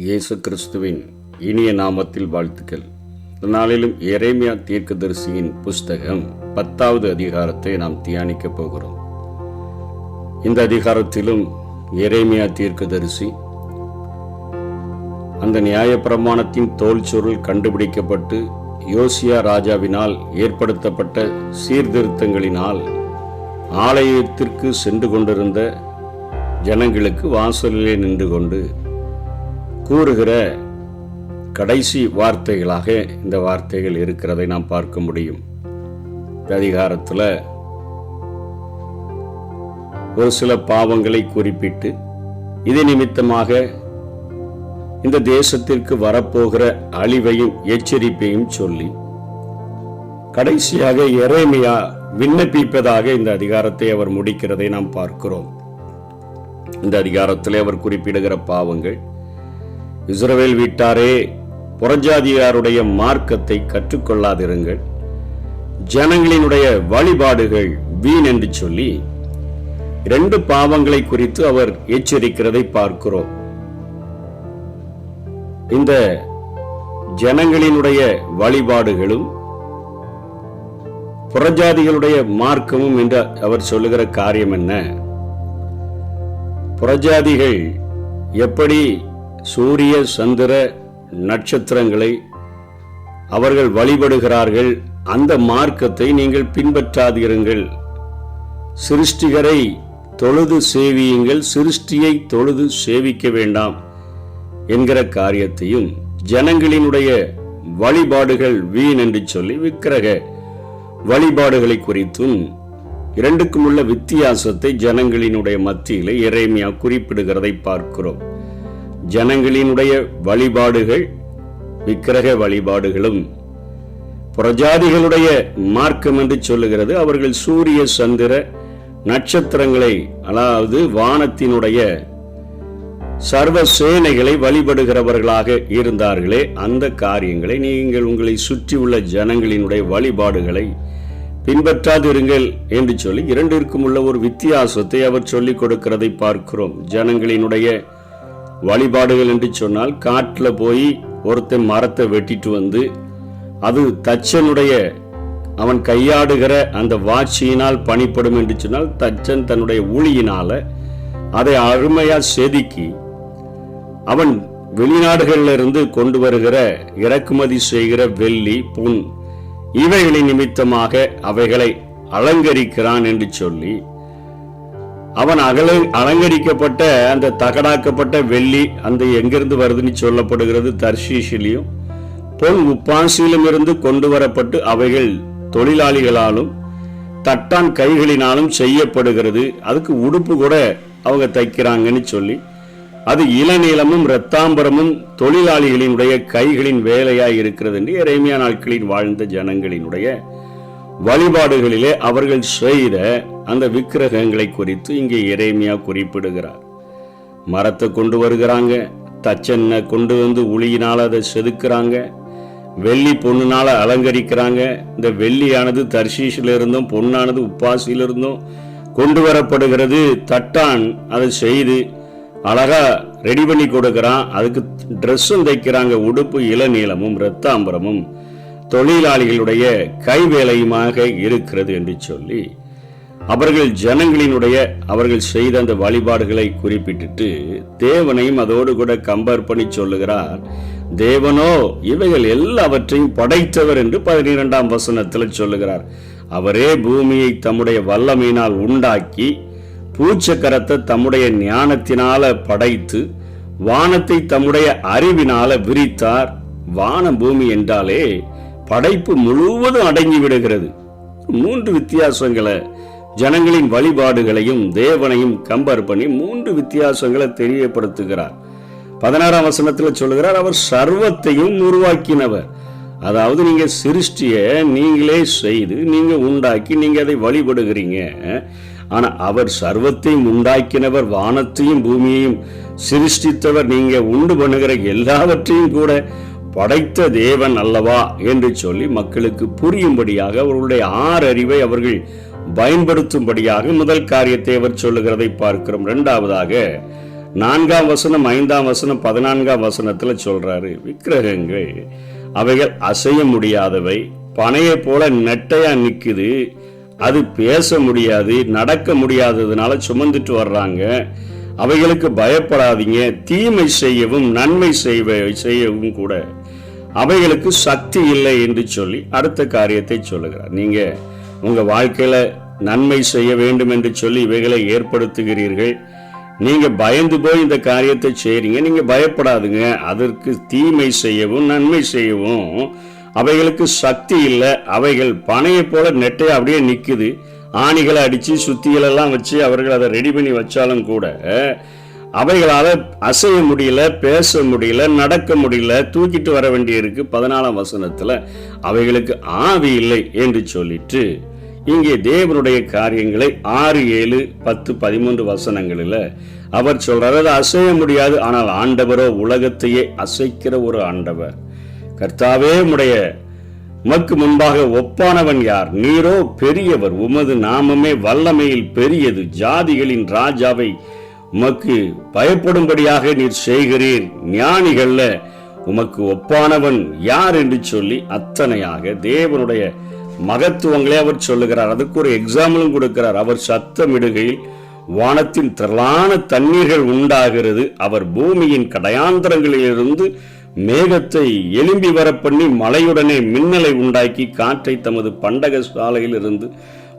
இயேசு கிறிஸ்துவின் இனிய நாமத்தில் வாழ்த்துக்கள். இந்த நாளிலும் எரேமியா தீர்க்கதரிசியின் புஸ்தகம் 10வது அதிகாரத்தை நாம் தியானிக்கப் போகிறோம். இந்த அதிகாரத்திலும் எரேமியா தீர்க்கதரிசி அந்த நியாயப்பிரமாணத்தின் தோல் சுருள் கண்டுபிடிக்கப்பட்டு யோசியா ராஜாவினால் ஏற்படுத்தப்பட்ட சீர்திருத்தங்களினால் ஆலயத்திற்கு சென்று கொண்டிருந்த ஜனங்களுக்கு வாசலிலே நின்று கொண்டு கூறுகிற கடைசி வார்த்தைகளாக இந்த வார்த்தைகள் இருக்கிறதை நாம் பார்க்க முடியும். இந்த அதிகாரத்தில் ஒரு சில பாவங்களை குறிப்பிட்டு இது நிமித்தமாக இந்த தேசத்திற்கு வரப்போகிற அழிவையும் எச்சரிப்பையும் சொல்லி கடைசியாக எரேமியா விண்ணப்பிப்பதாக இந்த அதிகாரத்தை அவர் முடிக்கிறதை நாம் பார்க்கிறோம். இந்த அதிகாரத்தில் அவர் குறிப்பிடுகிற பாவங்கள், இஸ்ரவேல் வீட்டாரே, புறஜாதியாருடைய மார்க்கத்தை கற்றுக்கொள்ளாதிருங்கள், ஜனங்களினுடைய வழிபாடுகள் வீண் என்று சொல்லி 2 பாவங்களை குறித்து அவர் எச்சரிக்கிறதை பார்க்கிறோம். இந்த ஜனங்களினுடைய வழிபாடுகளும் புறஜாதிகளுடைய மார்க்கமும் என்று அவர் சொல்லுகிற காரியம் என்ன? புறஜாதிகள் எப்படி சூரிய சந்திர நட்சத்திரங்களை அவர்கள் வழிபடுகிறார்கள், அந்த மார்க்கத்தை நீங்கள் பின்பற்றாதீர்கள். சிருஷ்டிகரை தொழுது சேவியுங்கள், சிருஷ்டியை தொழுது சேவிக்க வேண்டாம் என்கிற காரியத்தையும், ஜனங்களினுடைய வழிபாடுகள் வீண் என்று சொல்லி விக்கிரக வழிபாடுகளை குறித்தும் 2க்கும் உள்ள வித்தியாசத்தை ஜனங்களினுடைய மத்தியிலே எரேமியா குறிப்பிடுகிறதை பார்க்கிறோம். ஜனங்களினுடைய வழிபாடுகள் விக்கிரக வழிபாடுகளும், புறஜாதிகளுடைய மார்க்கம் என்று சொல்லுகிறது அவர்கள் சூரிய சந்திர நட்சத்திரங்களை, அதாவது வானத்தினுடைய சர்வ சேனைகளை வழிபடுகிறவர்களாக இருந்தார்களே, அந்த காரியங்களை நீங்கள் உங்களை சுற்றியுள்ள ஜனங்களினுடைய வழிபாடுகளை பின்பற்றாதிருங்கள் என்று சொல்லி 2ற்கும் உள்ள ஒரு வித்தியாசத்தை அவர் சொல்லிக் கொடுக்கிறதை பார்க்கிறோம். ஜனங்களினுடைய வழிபாடுகள் என்று சொன்னால், காட்டில் போய் ஒருத்தன் மரத்தை வெட்டிட்டு வந்து அது தச்சனுடைய அவன் கையாடுகிற அந்த வாட்சியினால் பணிப்படும் என்று சொன்னால், தச்சன் தன்னுடைய ஊழியினால அதை அருமையா செதுக்கி அவன் வெளிநாடுகளிலிருந்து கொண்டு வருகிற இறக்குமதி செய்கிற வெள்ளி, பொன் இவைகளின் நிமித்தமாக அவைகளை அலங்கரிக்கிறான் என்று சொல்லி, அவன் அலங்கரிக்கப்பட்ட அந்த தகடாக்கப்பட்ட வெள்ளி அந்த எங்கிருந்து வருதுன்னு சொல்லப்படுகிறது, தர்ஷீஷிலையும் பொன் உப்பாசியிலும் இருந்து கொண்டு வரப்பட்டு அவைகள் தொழிலாளிகளாலும் தட்டான் கைகளினாலும் செய்யப்படுகிறது. அதுக்கு உடுப்பு கூட அவங்க தைக்கிறாங்கன்னு சொல்லி, அது இளநீளமும் இரத்தாம்பரமும் தொழிலாளிகளினுடைய கைகளின் வேலையாய் இருக்கிறது என்று எரேமியா நாட்களில் வாழ்ந்த ஜனங்களினுடைய வழிபாடுகளிலே அவர்கள் செய்த அந்த விக்கிரகங்களை குறித்து இங்கே எரேமியா குறிப்பிடுகிறார். மரத்தை கொண்டு வருகிறாங்க, தச்சனை கொண்டு வந்து உளியினால் அதை செதுக்குறாங்க, வெள்ளி பொண்ணுனால அலங்கரிக்கிறாங்க. இந்த வெள்ளியானது தர்ஷீஷில இருந்தும் பொன்னானது உப்பாசியிலிருந்தும் கொண்டு வரப்படுகிறது. தட்டான் அதை செய்து அழகா ரெடி பண்ணி கொடுக்கிறான். அதுக்கு ட்ரெஸ்ஸும் தைக்கிறாங்க. உடுப்பு இளநீளமும் இரத்தாம்பரமும் தொழிலாளிகளுடைய கைவேலையுமாக இருக்கிறது என்று சொல்லி அவர்கள் ஜனங்களினுடைய அவர்கள் செய்த அந்த வழிபாடுகளை குறிப்பிட்டு தேவனையும் அதோடு கூட கம்பேர் பண்ணி சொல்லுகிறார். தேவனோ இவைகள் எல்லாவற்றையும் படைத்தவர் என்று 12ஆம் வசனத்தில் சொல்லுகிறார். அவரே பூமியை தம்முடைய வல்லமையினால் உண்டாக்கி, பூச்சக்கரத்தை தம்முடைய ஞானத்தினால படைத்து, வானத்தை தம்முடைய அறிவினால விரித்தார். வான பூமி என்றாலே படைப்பு முழுவதும் அடங்கி விடுகிறது. 3 வித்தியாசங்களை, ஜனங்களின் வழிபாடுகளையும் தேவனையும் கம்பேர் பண்ணி 3 வித்தியாசங்களை தெரியப்படுத்துகிறார். 16ஆம் வசனத்தில் சொல்லுகிறார், அவர் சர்வத்தையும் உருவாக்கினவர். அதாவது நீங்க சிருஷ்டிய நீங்களே செய்து நீங்க உண்டாக்கி நீங்க அதை வழிபடுகிறீங்க. ஆனா அவர் சர்வத்தையும் உண்டாக்கினவர், வானத்தையும் பூமியையும் சிருஷ்டித்தவர், நீங்க உண்டு பண்ணுகிற எல்லாவற்றையும் கூட படைத்த தேவன் அல்லவா என்று சொல்லி மக்களுக்கு புரியும்படியாக அவர்களுடைய ஆறறிவை அவர்கள் பயன்படுத்தும்படியாக முதல் காரியத்தை அவர் சொல்லுகிறதை பார்க்கிறோம். இரண்டாவதாக 4ஆம் வசனம் 5ஆம் வசனம் 14ஆம் வசனத்துல சொல்றாரு, விக்கிரகங்கள் அவைகள் அசைய முடியாதவை, பனையை போல நெட்டையா நிக்குது, அது பேச முடியாது, நடக்க முடியாததுனால சுமந்துட்டு வர்றாங்க, அவைகளுக்கு பயப்படாதீங்க, தீமை செய்யவும் நன்மை செய்யவும் கூட அவைகளுக்கு சக்தி இல்லை என்று சொல்லி அடுத்த காரியத்தை சொல்லுகிறார். நீங்க உங்க வாழ்க்கையில நன்மை செய்ய வேண்டும் என்று சொல்லி இவைகளை ஏற்படுத்துகிறீர்கள், நீங்க பயந்து போய் இந்த காரியத்தை செய்றீங்க, நீங்க பயப்படாதுங்க, அதற்கு தீமை செய்யவும் நன்மை செய்யவும் அவைகளுக்கு சக்தி இல்லை, அவைகள் பனையை போல நெட்டையா அப்படியே நிக்குது, ஆணிகளை அடிச்சு சுத்திகளெல்லாம் வச்சு அவர்கள் அதை ரெடி பண்ணி வச்சாலும் கூட அவைகளால் அசைய முடியல, பேச முடியல, நடக்க முடியல, தூக்கிட்டு வர வேண்டியிருக்கு. 14ஆம் வசனத்துல அவைகளுக்கு ஆவி இல்லை என்று சொல்லிட்டு இங்கே தேவனுடைய காரியங்களை 6, 7, 10, 13 வசனங்களில் அவர் சொல்றார், அது அசைய முடியாது, ஆனால் ஆண்டவரோ உலகத்தையே அசைக்கிற ஒரு ஆண்டவர். கர்த்தாவே, உமக்கு முன்பாக ஒப்பானவன் யார்? நீரோ பெரியவர், உமது நாமமே வல்லமையில் பெரியது, ஜாதிகளின் ராஜாவை உமக்கு பயப்படும்படியாக நீர் செய்கிறீர், ஞானிகள்ல உமக்கு ஒப்பானவன் யார் என்று சொல்லி அத்தனையாக தேவனுடைய மகத்துவங்களே அவர் சொல்லுகிறார். அதுக்கு ஒரு எக்ஸாம்பிளும் கொடுக்கிறார். அவர் சத்தமிடுகையில் வானத்தின் திரளான தண்ணீர்கள் உண்டாகிறது, அவர் பூமியின் கடையாந்தரங்களிலிருந்து மேகத்தை எழும்பி வர பண்ணி மழையுடனே மின்னலை உண்டாக்கி காற்றை தமது பண்டக சாலையில் இருந்து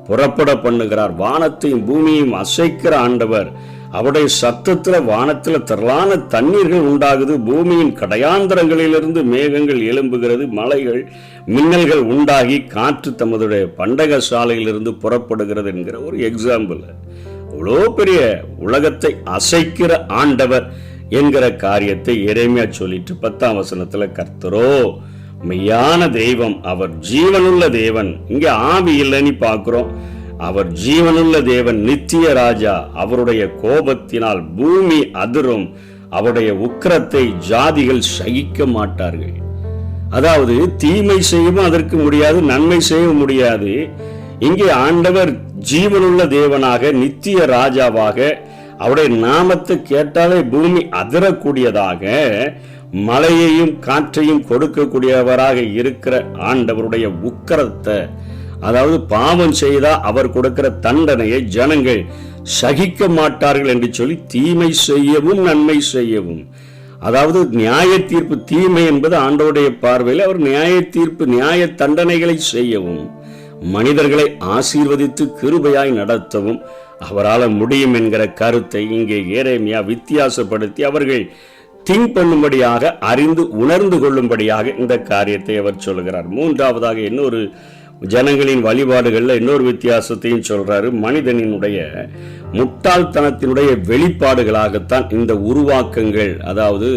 புறப்பட பண்ணுகிறார். வானத்தையும் பூமியையும் அசைக்கிற ஆண்டவர். அவருடைய சத்தத்துல வானத்துல திரளான தண்ணீர்கள் உண்டாகுது, பூமியின் கடையாந்தரங்களிலிருந்து மேகங்கள் எழும்புகிறது, மலைகள் மின்னல்கள் உண்டாகி காற்று தமதுடைய பண்டக சாலையிலிருந்து புறப்படுகிறது என்கிற ஒரு எக்ஸாம்பிள். அவ்வளோ பெரிய உலகத்தை அசைக்கிற ஆண்டவர் என்கிற காரியத்தை எரேமியா சொல்லிட்டு 10ஆம் வசனத்துல கர்த்தரோ மெய்யான தெய்வம், அவர் ஜீவனுள்ள தேவன். இங்க ஆவி இல்லைன்னு பார்க்கிறோம். அவர் ஜீவனுள்ள தேவன், நித்திய ராஜா. அவருடைய கோபத்தினால் பூமி அதிரும், அவருடைய உக்கிரத்தை ஜாதிகள் சகிக்க மாட்டார்கள். அதாவது தீமை செய்யவும் அதற்கு முடியாது, நன்மை செய்யவும் முடியாது. இங்கே ஆண்டவர் ஜீவனுள்ள தேவனாக, நித்திய ராஜாவாக, அவருடைய நாமத்தை கேட்டாலே பூமி அதிரக்கூடியதாக, மழையையும் காற்றையும் கொடுக்கக்கூடியவராக இருக்கிற ஆண்டவருடைய உக்கிரத்தை, அதாவது பாவம் செய்தா அவர் கொடுக்கிற தண்டனையை ஜனங்கள் சகிக்க மாட்டார்கள் என்று சொல்லி தீமை செய்யவும் நன்மை செய்யவும், அதாவது நியாய தீர்ப்பு, தீமை என்பது ஆண்டவருடைய பார்வையில் அவர் நியாய தீர்ப்பு, நியாய தண்டனைகளை செய்யவும், மனிதர்களை ஆசீர்வதித்து கிருபையாய் நடத்தவும் அவரால் முடியும் என்கிற கருத்தை இங்கே எரேமியா வித்தியாசப்படுத்தி அவர்கள் திங்க் பண்ணும்படியாக, அறிந்து உணர்ந்து கொள்ளும்படியாக இந்த காரியத்தை அவர் சொல்கிறார். மூன்றாவதாக இன்னொரு ஜனங்களின் வழிபாடுகள்ல இன்னொரு வித்தியாசத்தையும் சொல்றாரு. மனிதனினுடைய முட்டாள்தனத்தினுடைய வெளிப்பாடுகளாகத்தான் இந்த உருவாக்கங்கள், அதாவது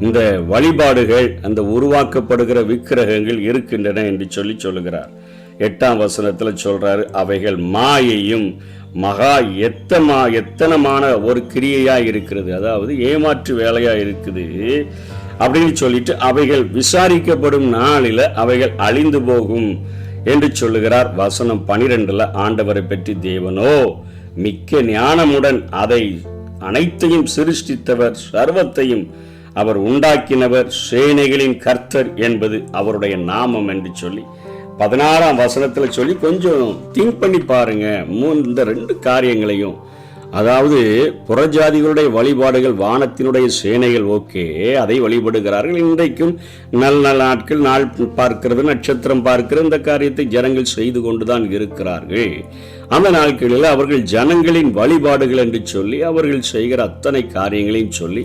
இந்த வழிபாடுகள், அந்த உருவாக்கப்படுகிற விக்கிரகங்கள் இருக்கின்றன என்று சொல்லுகிறார். 8ஆம் வசனத்துல சொல்றாரு, அவைகள் மாயையும் மகா எத்தனமான ஒரு கிரியையா இருக்கிறது, அதாவது ஏமாற்று வேலையா இருக்குது அப்படின்னு சொல்லிட்டு அவைகள் விசாரிக்கப்படும் நாளில அவைகள் அழிந்து போகும் என்று சொல்லுகிறார். வசனம் 12ல ஆண்டவரை பற்றி, தேவனோ மிக்க ஞானமுடன் அதை அனைத்தையும் சிருஷ்டித்தவர், சர்வத்தையும் அவர் உண்டாக்கினவர், சேனைகளின் கர்த்தர் என்பது அவருடைய நாமம் என்று சொல்லி 16ஆம் வசனத்துல சொல்லி கொஞ்சம் திங்க் பண்ணி பாருங்க. இந்த 2 காரியங்களையும், அதாவது புறஜாதிகளுடைய வழிபாடுகள், வானத்தினுடைய சேனைகள் ஓகே, அதை வழிபடுகிறார்கள். இன்றைக்கும் நல்ல நாட்கள், நாள் பார்க்கிறது, நட்சத்திரம் பார்க்கிறது, இந்த காரியத்தை ஜனங்கள் செய்து கொண்டுதான் இருக்கிறார்கள். அந்த நாட்களில் அவர்கள் ஜனங்களின் வழிபாடுகள் என்று சொல்லி அவர்கள் செய்கிற அத்தனை காரியங்களையும் சொல்லி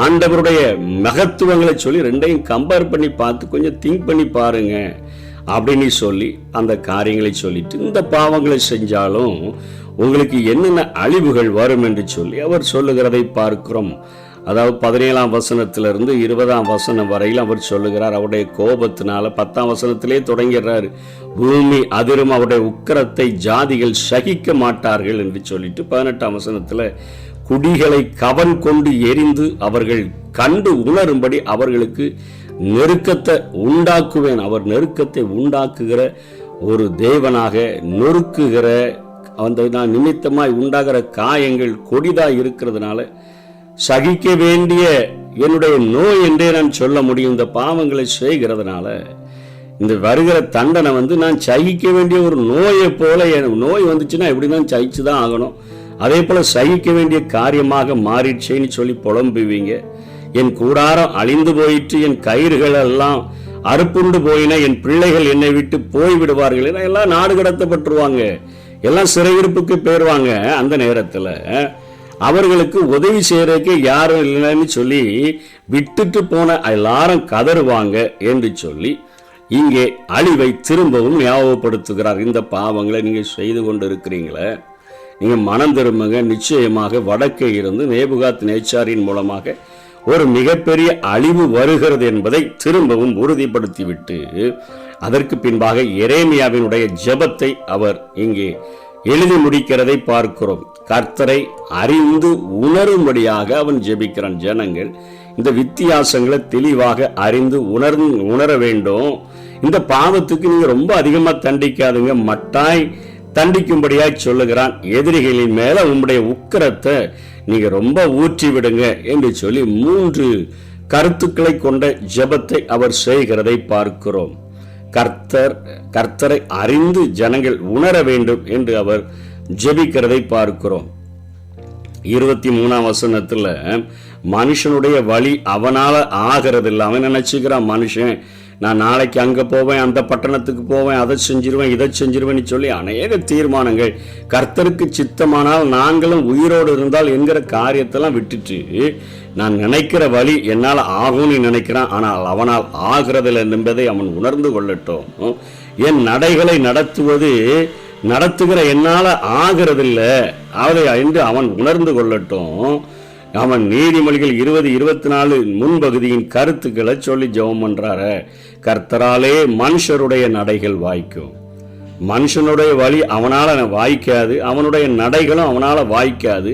ஆண்டவருடைய மகத்துவங்களை சொல்லி 2ஐயும் கம்பேர் பண்ணி பார்த்து கொஞ்சம் திங்க் பண்ணி பாருங்க அப்படின்னு சொல்லி அந்த காரியங்களை சொல்லிட்டு, இந்த பாவங்களை செஞ்சாலும் உங்களுக்கு என்னென்ன அழிவுகள் வரும் என்று சொல்லி அவர் சொல்லுகிறதை பார்க்கிறோம். அதாவது 17ஆம் வசனத்திலிருந்து 20ஆம் வசனம் வரையில் அவர் சொல்லுகிறார். அவருடைய கோபத்தினால 10ஆம் வசனத்திலே தொடங்கிறார், பூமி அதிரும், அவருடைய உக்கிரத்தை ஜாதிகள் சகிக்க மாட்டார்கள் என்று சொல்லிட்டு 18ஆம் வசனத்துல குடிகளை கவன் கொண்டு எரிந்து அவர்கள் கண்டு உணரும்படி அவர்களுக்கு நெருக்கத்தை உண்டாக்குவேன். அவர் நெருக்கத்தை உண்டாக்குகிற ஒரு தேவனாக, நொறுக்குகிற அந்த நிமித்தமாய் உண்டாகிற காயங்கள் கொடிதாய் இருக்கிறதுனால சகிக்க வேண்டிய என்னுடைய நோய் என்றே நான் சொல்ல முடியும். இந்த பாவங்களை செய்கிறதுனால இந்த வருகிற தண்டனை நான் சகிக்க வேண்டிய ஒரு நோயை போல, நோய் வந்துச்சுன்னா எப்படி தான் சகிச்சுதான் ஆகணும், அதே போல சகிக்க வேண்டிய காரியமாக மாறிடுச்சேன்னு சொல்லி புலம்புவீங்க. என் கூடாரம் அழிந்து போயிட்டு, என் கயிறுகள் எல்லாம் அறுப்புண்டு போயின, என் பிள்ளைகள் என்னை விட்டு போய்விடுவார்கள், எல்லாம் நாடு கடத்தப்பட்டுருவாங்க, எல்லாம் சிறையிருப்புக்கு போயிடுவாங்க. அந்த நேரத்தில் அவர்களுக்கு உதவி செய்யறதுக்கு யாரும் இல்லைன்னு சொல்லி விட்டுட்டு போன எல்லாரும் கதறுவாங்க என்று சொல்லி இங்கே அழிவை திரும்பவும் ஞாபகப்படுத்துகிறார். இந்த பாவங்களை நீங்கள் செய்து கொண்டு இருக்கிறீங்களே, நீங்கள் மனம் திரும்புங்க. நிச்சயமாக வடக்கே இருந்து நேபுகாத் நேச்சாரின் மூலமாக ஒரு மிகப்பெரிய அழிவு வருகிறது என்பதை திரும்பவும் உறுதிப்படுத்திவிட்டு அதற்கு பின்பாக எரேமியாவினுடைய ஜெபத்தை அவர் இங்கே எழுதி முடிக்கிறதை பார்க்கிறோம். கர்த்தரை அறிந்து உணரும்படியாக அவன் ஜெபிக்கிறான். ஜனங்கள் இந்த வித்தியாசங்களை தெளிவாக அறிந்து உணர வேண்டும். இந்த பாவத்துக்கு நீங்க ரொம்ப அதிகமா தண்டிக்காதுங்க, மட்டாய் தண்டிக்கும்படியாய் சொல்லுகிறான். எதிரிகளின் மேல உங்களுடைய உக்கிரத்தை நீங்க ரொம்ப ஊற்றி விடுங்க என்று சொல்லி 3 கருத்துக்களை கொண்ட ஜெபத்தை அவர் செய்கிறதை பார்க்கிறோம். கர்த்தரை அறிந்து ஜனங்கள் உணர வேண்டும் என்று அவர் ஜெபிக்கிறதை பார்க்கிறோம். 23ஆம் வசனத்துல மனுஷனுடைய வழி அவனால ஆகிறது இல்லை. அவன் நினைச்சுக்கிறான், மனுஷன் நான் நாளைக்கு அங்கே போவேன், அந்த பட்டணத்துக்கு போவேன், அதை செஞ்சிருவேன், இதை செஞ்சிருவேன்னு சொல்லி அநேக தீர்மானங்கள். கர்த்தருக்கு சித்தமானால் நாங்களும் உயிரோடு இருந்தால் என்கிற காரியத்தெல்லாம் விட்டுட்டு நான் நினைக்கிற வழி என்னால் ஆகும்னு நினைக்கிறான். ஆனால் அவனால் ஆகிறதில்லை என்பதை அவன் உணர்ந்து கொள்ளட்டும். என் நடைகளை நடத்துகிற என்னால் ஆகிறதில்லை அதை என்று அவன் உணர்ந்து கொள்ளட்டும். அவன் நீதிமொழிகள் 20-24 முன்பகுதியின் கருத்துக்களை சொல்லி ஜெபம் பண்றாரு. கர்த்தராலே மனுஷருடைய நடைகள் வாய்க்கும். மனுஷனுடைய வழி அவனால வாய்க்காது, அவனுடைய நடைகளும் அவனால வாய்க்காது.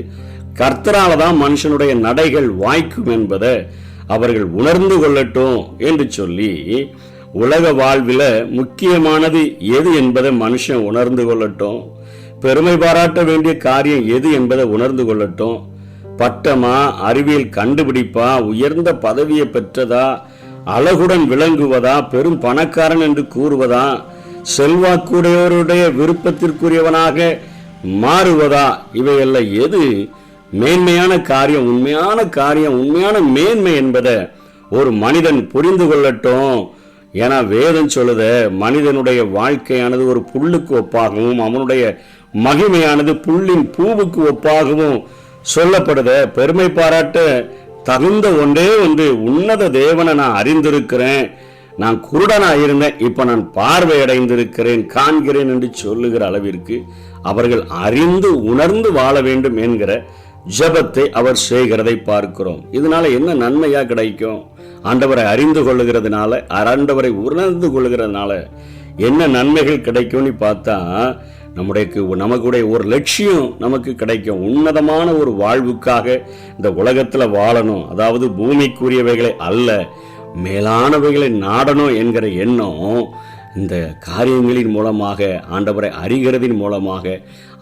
கர்த்தரால தான் மனுஷனுடைய நடைகள் வாய்க்கும் என்பதை அவர்கள் உணர்ந்து கொள்ளட்டும் என்று சொல்லி, உலக வாழ்வில் முக்கியமானது எது என்பதை மனுஷன் உணர்ந்து கொள்ளட்டும். பெருமை பாராட்ட வேண்டிய காரியம் எது என்பதை உணர்ந்து கொள்ளட்டும். பட்டமா, அறிவியல் கண்டுபிடிப்பா, உயர்ந்த பதவியை பெற்றதா, அழகுடன் விளங்குவதா, பெரும் பணக்காரன் என்று கூறுவதா, செல்வாக்குடையோருடைய விருப்பத்திற்குரியவனாக மாறுவதா, இவையெல்லாம் எது மேன்மையான காரியம், உண்மையான மேன்மை என்பதை ஒரு மனிதன் புரிந்து கொள்ளட்டும். ஏன்னா வேதம் சொல்லுத மனிதனுடைய வாழ்க்கையானது ஒரு புல்லுக்கு ஒப்பாகவும் அவனுடைய மகிமையானது புல்லின் பூவுக்கு ஒப்பாகவும் சொல்லப்படுத. பெருமை பாராட்ட தகுந்த ஒன்றே ஒன்று, உன்னத தேவனை நான் அறிந்திருக்கிறேன், நான் குருடனா இருந்தேன், இப்ப நான் பார்வை அடைந்திருக்கிறேன், காண்கிறேன் என்று சொல்லுகிற அளவிற்கு அவர்கள் அறிந்து உணர்ந்து வாழ வேண்டும் என்கிற ஜெபத்தை அவர் செய்கிறதை பார்க்கிறோம். இதனால என்ன நன்மையா கிடைக்கும்? ஆண்டவரை அறிந்து கொள்ளுகிறதுனால, ஆண்டவரை உணர்ந்து கொள்ளுகிறதுனால என்ன நன்மைகள் கிடைக்கும்னு பார்த்தா, நமக்குடைய ஒரு லட்சியம் நமக்கு கிடைக்கும். உன்னதமான ஒரு வாழ்வுக்காக இந்த உலகத்துல வாழணும், அதாவது பூமிக்குரியவைகளை அல்ல மேலானவைகளை நாடணும் என்கிற எண்ணம் இந்த காரியங்களின் மூலமாக, ஆண்டவரை அறிகிறதின் மூலமாக,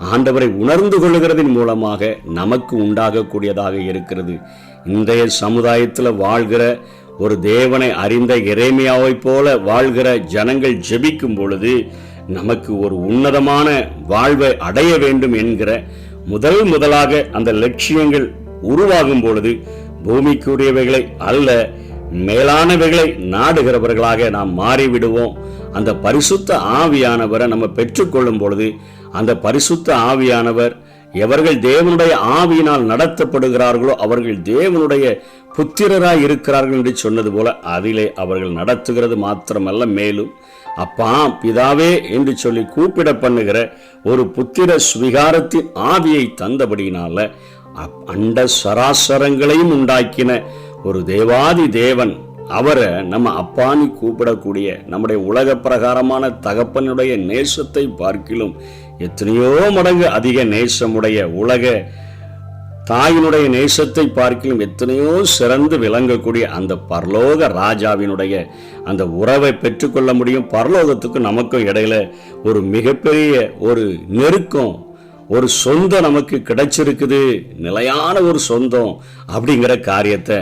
ஆண்டவரை உணர்ந்து கொள்ளுகிறதின் மூலமாக நமக்கு உண்டாகக்கூடியதாக இருக்கிறது. இன்றைய சமுதாயத்தில் வாழ்கிற ஒரு தேவனை அறிந்த எரேமியாவை போல வாழ்கிற ஜனங்கள் ஜெபிக்கும் பொழுது நமக்கு ஒரு உன்னதமான வாழ்வை அடைய வேண்டும் என்கிற முதலாக அந்த லட்சியங்கள் உருவாகும் பொழுது பூமிக்குரியவைகளை அல்ல மேலானவைகளை நாடுகிறவர்களாக நாம் மாறிவிடுவோம். அந்த பரிசுத்த ஆவியானவரை நம்ம பெற்றுக்கொள்ளும் பொழுது அந்த பரிசுத்த ஆவியானவர், எவர்கள் தேவனுடைய ஆவியினால் நடத்தப்படுகிறார்களோ அவர்கள் தேவனுடைய புத்திரராய் இருக்கிறார்கள் என்று சொன்னது போல அதிலே அவர்கள் நடத்துகிறது மாத்திரமல்ல, மேலும் அப்பா பிதாவே என்று சொல்லி கூப்பிட பண்ணுகிற ஒரு புத்திர ஸ்வீகாரத்தின் ஆவியை தந்தபடியினால அண்ட சராசரங்களையும் உண்டாக்கின ஒரு தேவாதி தேவன், அவரை நம்ம அப்பானி கூப்பிடக்கூடிய நம்முடைய உலக பிரகாரமான தகப்பனுடைய நேசத்தை பார்க்கிலும் எத்தனையோ மடங்கு அதிக நேசமுடைய உலக தாயினுடைய நேசத்தை பார்க்கிலும் எத்தனையோ சிறந்து விளங்கக்கூடிய அந்த பரலோக ராஜாவினுடைய அந்த உறவை பெற்றுக்கொள்ள முடியும். பரலோகத்துக்கும் நமக்கும் இடையில ஒரு மிகப்பெரிய ஒரு நெருக்கம், ஒரு சொந்தம் நமக்கு கிடைச்சிருக்குது, நிலையான ஒரு சொந்தம் அப்படிங்கிற காரியத்தை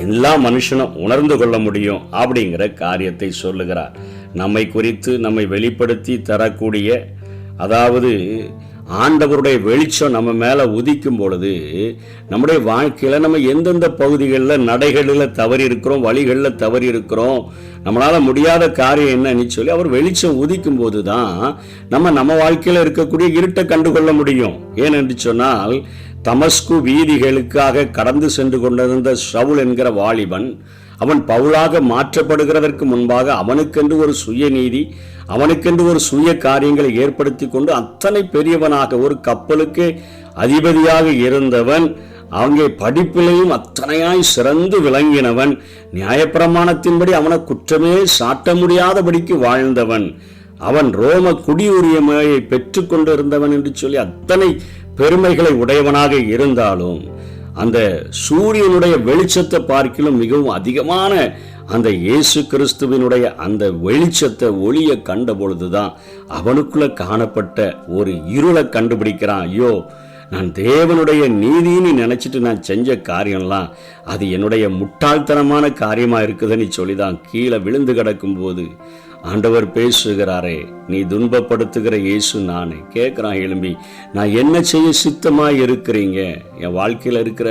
எல்லா மனுஷனும் உணர்ந்து கொள்ள முடியும் அப்படிங்கிற காரியத்தை சொல்லுகிறார். நம்மை குறித்து நம்மை வெளிப்படுத்தி தரக்கூடிய, அதாவது ஆண்டவருடைய வெளிச்சம் நம்ம மேலே உதிக்கும் பொழுது நம்முடைய வாழ்க்கையில் நம்ம எந்தெந்த பகுதிகளில் நடைகளில் தவறி இருக்கிறோம், வழிகளில் தவறி இருக்கிறோம், நம்மளால் முடியாத காரியம் என்னன்னு சொல்லி அவர் வெளிச்சம் உதிக்கும் போது தான் நம்ம வாழ்க்கையில் இருக்கக்கூடிய இருட்டை கண்டுகொள்ள முடியும். ஏனென்று சொன்னால், தமஸ்கு வீதிகளுக்காக கடந்து சென்று கொண்டிருந்த சவுல் என்கிற வாலிபன் அவன் பவுலாக மாற்றப்படுகிறதற்கு முன்பாக அவனுக்கென்று ஒரு சுயநீதி, அவனுக்கென்று ஒரு சுய காரியங்களை ஏற்படுத்தி கொண்டு அத்தனை பெரியவனாக ஒரு கப்பலுக்கு அதிபதியாக இருந்தவன், அங்கே படிப்பிலையும் அத்தனையாய் சிறந்து விளங்கினவன், நியாயப்பிரமாணத்தின்படி அவனை குற்றமே சாட்ட முடியாதபடிக்கு வாழ்ந்தவன், அவன் ரோம குடியுரிமையை பெற்று கொண்டிருந்தவன் என்று சொல்லி அத்தனை பெருமைகளை உடையவனாக இருந்தாலும் அந்த சூரியனுடைய வெளிச்சத்தை பார்க்கிலும் மிகவும் அதிகமான அந்த இயேசு கிறிஸ்துவினுடைய அந்த வெளிச்சத்தை, ஒளியை கண்ட பொழுதுதான் அவனுக்குள்ள காணப்பட்ட ஒரு இருளை கண்டுபிடிக்கிறான். ஐயோ, நான் தேவனுடைய நீதின்னு நினைச்சிட்டு நான் செஞ்ச காரியம்லாம் அது என்னுடைய முட்டாள்தனமான காரியமா இருக்குதுன்னு சொல்லிதான் கீழே விழுந்து கிடக்கும் போது ஆண்டவர் பேசுகிறாரே, நீ துன்பப்படுத்துகிற இயேசு நானே. கேட்குறான் எழும்பி, நான் என்ன செய்ய சித்தமாக இருக்கிறீங்க? என் வாழ்க்கையில் இருக்கிற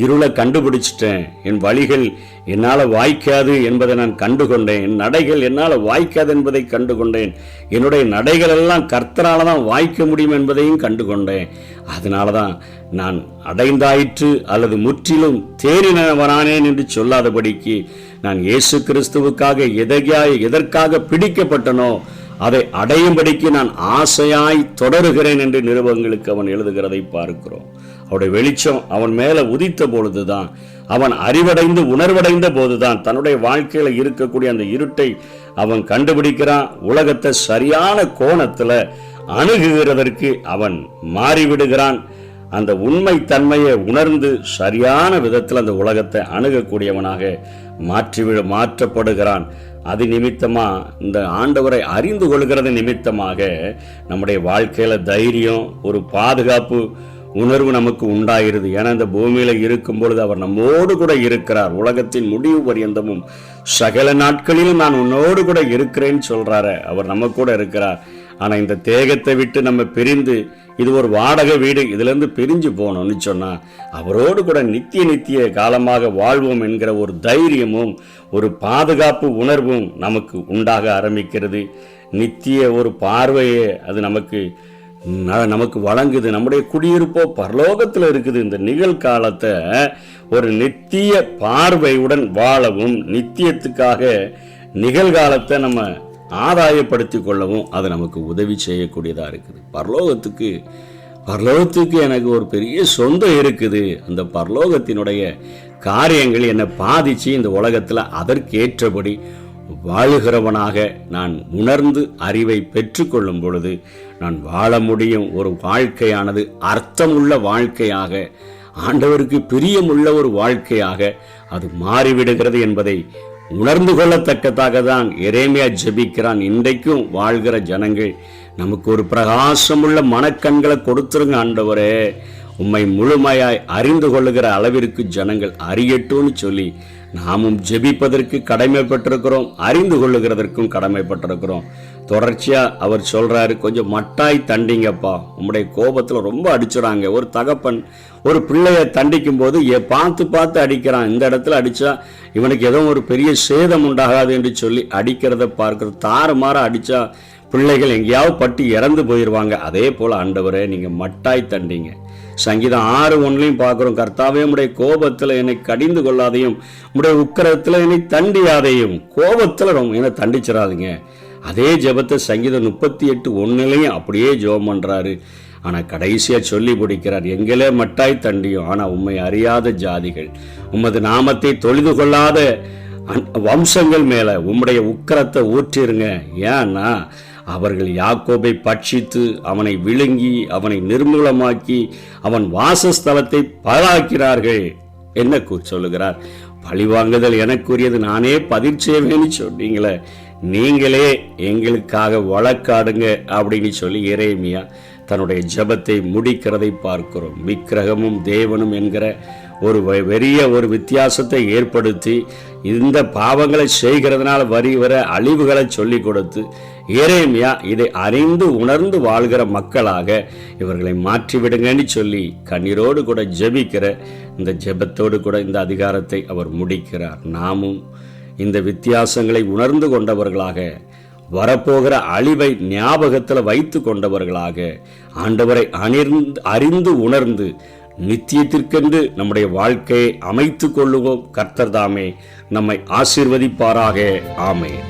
இருளை கண்டுபிடிச்சிட்டேன், என் வழிகள் என்னால் வாய்க்காது என்பதை நான் கண்டுகொண்டேன், என் நடைகள் என்னால் வாய்க்காது என்பதை கண்டுகொண்டேன், என்னுடைய நடைகள் எல்லாம் கர்த்தரால் தான் வாய்க்க முடியும் என்பதையும் கண்டுகொண்டேன். அதனால தான் நான் அடைந்தாயிற்று அல்லது முற்றிலும் தேறினவனானேன் என்று சொல்லாதபடிக்கு நான் இயேசு கிறிஸ்துவுக்காக எதற்காக பிடிக்கப்பட்டனோ அதை அடையும்படிக்கு நான் ஆசையாய் தொடருகிறேன் என்று நிருபங்களுக்கு அவன் எழுதுகிறதை பார்க்கிறோம். அவருடைய வெளிச்சம் அவன் மேல உதித்த பொழுதுதான், அவன் அறிவடைந்து உணர்வடைந்த போதுதான் தன்னுடைய வாழ்க்கையில இருக்கக்கூடிய அந்த இருட்டை அவன் கண்டுபிடிக்கிறான். உலகத்தை சரியான கோணத்துல அணுகுகிறதற்கு அவன் மாறிவிடுகிறான். அந்த உண்மை தன்மையை உணர்ந்து சரியான விதத்தில் அந்த உலகத்தை அணுகக்கூடியவனாக மாற்றப்படுகிறான். அது நிமித்தமா, இந்த ஆண்டவரை அறிந்து கொள்கிறது நிமித்தமாக நம்முடைய வாழ்க்கையில தைரியம், ஒரு பாதுகாப்பு உணர்வு நமக்கு உண்டாயிருது. ஏன்னா இந்த பூமியில இருக்கும் பொழுது அவர் நம்மோடு கூட இருக்கிறார். உலகத்தின் முடிவு பரியந்தமும் சகல நாட்களிலும் நான் உன்னோடு கூட இருக்கிறேன்னு சொல்றாரு. அவர் நம்ம கூட இருக்கிறார். ஆனா இந்த தேகத்தை விட்டு நம்ம பிரிந்து, இது ஒரு வாடகை வீடு, இதுல இருந்து பிரிஞ்சு போனோம்னு சொன்னா அவரோடு கூட நித்திய காலமாக வாழ்வோம் என்கிற ஒரு தைரியமும் ஒரு பாதுகாப்பு உணர்வும் நமக்கு உண்டாக ஆரம்பிக்கிறது. நித்திய ஒரு பார்வையே அது நமக்கு வழங்குது. நம்முடைய குடியிருப்போ பரலோகத்தில் இருக்குது. இந்த நிகழ்காலத்தை ஒரு நித்திய பார்வையுடன் வாழவும், நித்தியத்துக்காக நிகழ்காலத்தை நம்ம ஆதாயப்படுத்தி கொள்ளவும் அது நமக்கு உதவி செய்யக்கூடியதாக இருக்குது. பரலோகத்துக்கு எனக்கு ஒரு பெரிய சொந்தம் இருக்குது. அந்த பரலோகத்தினுடைய காரியங்கள் என்னை பாதிச்சு இந்த உலகத்தில் அதற்கேற்றபடி வாழுகிறவனாக நான் உணர்ந்து அறிவை பெற்றுக்கொள்ளும் பொழுது நான் வாழ முடியும். ஒரு வாழ்க்கையானது அர்த்தமுள்ள வாழ்க்கையாக, ஆண்டவருக்கு பிரியமுள்ள ஒரு வாழ்க்கையாக அது மாறிவிடுகிறது என்பதை உணர்ந்து கொள்ளத்தக்கதாக தான் எரேமியா ஜெபிக்கிறான். இன்றைக்கும் வாழ்கிற ஜனங்கள் நமக்கு ஒரு பிரகாசமுள்ள மனக்கண்களை கொடுத்துருங்க ஆண்டவரே, உம்மை முழுமையாய் அறிந்து கொள்ளுகிற அளவிற்கு ஜனங்கள் அறியட்டும்னு சொல்லி நாமும் ஜெபிப்பதற்கு கடமைப்பட்டிருக்கிறோம், அறிந்து கொள்ளுகிறதற்கும் கடமைப்பட்டிருக்கிறோம். தொடர்ச்சியா அவர் சொல்றாரு, கொஞ்சம் மட்டாய் தண்டிங்கப்பா, உம்முடைய கோபத்துல ரொம்ப அடிச்சுறாங்க. ஒரு தகப்பன் ஒரு பிள்ளைய தண்டிக்கும் போது பார்த்து அடிக்கிறான். இந்த இடத்துல அடிச்சா இவனுக்கு ஏதோ ஒரு பெரிய சேதம் உண்டாகாது என்று சொல்லி அடிக்கிறத பார்க்கிறது. தாறுமாற அடிச்சா பிள்ளைகள் எங்கேயாவது பட்டு இறந்து போயிடுவாங்க. அதே போல ஆண்டவரே, நீங்க மட்டாய் தண்டிங்க. சங்கீதம் 6:1 பார்க்கிறோம், கர்த்தாவே உம்முடைய கோபத்துல என்னை கடிந்து கொள்ளாதையும், உம்முடைய உக்கிரத்துல என்னை தண்டியாதையும். கோபத்துல என்னை தண்டிச்சிடாதீங்க. அதே ஜெபத்தை சங்கீதம் 38:1 அப்படியே ஜெபம் பண்றாரு. ஆனா கடைசியா சொல்லி முடிக்கிறார், எங்களே மட்டாய் தண்டியும், ஆனா உம்மை அறியாத ஜாதிகள், உமது நாமத்தை தொழுது கொள்ளாத வம்சங்கள் மேல உம்முடைய உக்கிரத்தை ஊற்றிருங்க. ஏன்னா அவர்கள் யாக்கோபை பட்சித்து அவனை விழுங்கி அவனை நிர்மூலமாக்கி அவன் வாசஸ்தலத்தை பாழாக்கிறார்கள். என்ன சொல்லுகிறார்? பழிவாங்குதல் எனக்குரியது, நானே பதில் செய்வேன்னு சொன்னீங்களே, நீங்களே எங்களுக்காக வழக்காடுங்க அப்படின்னு சொல்லி எரேமியா தன்னுடைய ஜெபத்தை முடிக்கிறதை பார்க்கிறோம். விக்கிரகமும் தேவனும் என்கிற ஒரு பெரிய ஒரு வித்தியாசத்தை ஏற்படுத்தி இந்த பாவங்களை செய்கிறதுனால வர அழிவுகளை சொல்லி கொடுத்து எரேமியா இதை அறிந்து உணர்ந்து வாழ்கிற மக்களாக இவர்களை மாற்றிவிடுங்கன்னு சொல்லி கண்ணீரோடு கூட ஜெபிக்கிற இந்த ஜெபத்தோடு கூட இந்த அதிகாரத்தை அவர் முடிக்கிறார். நாமும் இந்த வித்தியாசங்களை உணர்ந்து கொண்டவர்களாக, வரப்போகிற அழிவை ஞாபகத்தில் வைத்து கொண்டவர்களாக, ஆண்டவரை அறிந்து உணர்ந்து நித்தியத்திற்கென்று நம்முடைய வாழ்க்கையை அமைத்து கொள்ளுவோம். கர்த்தர் தாமே நம்மை ஆசீர்வதிப்பாராக. ஆமென்.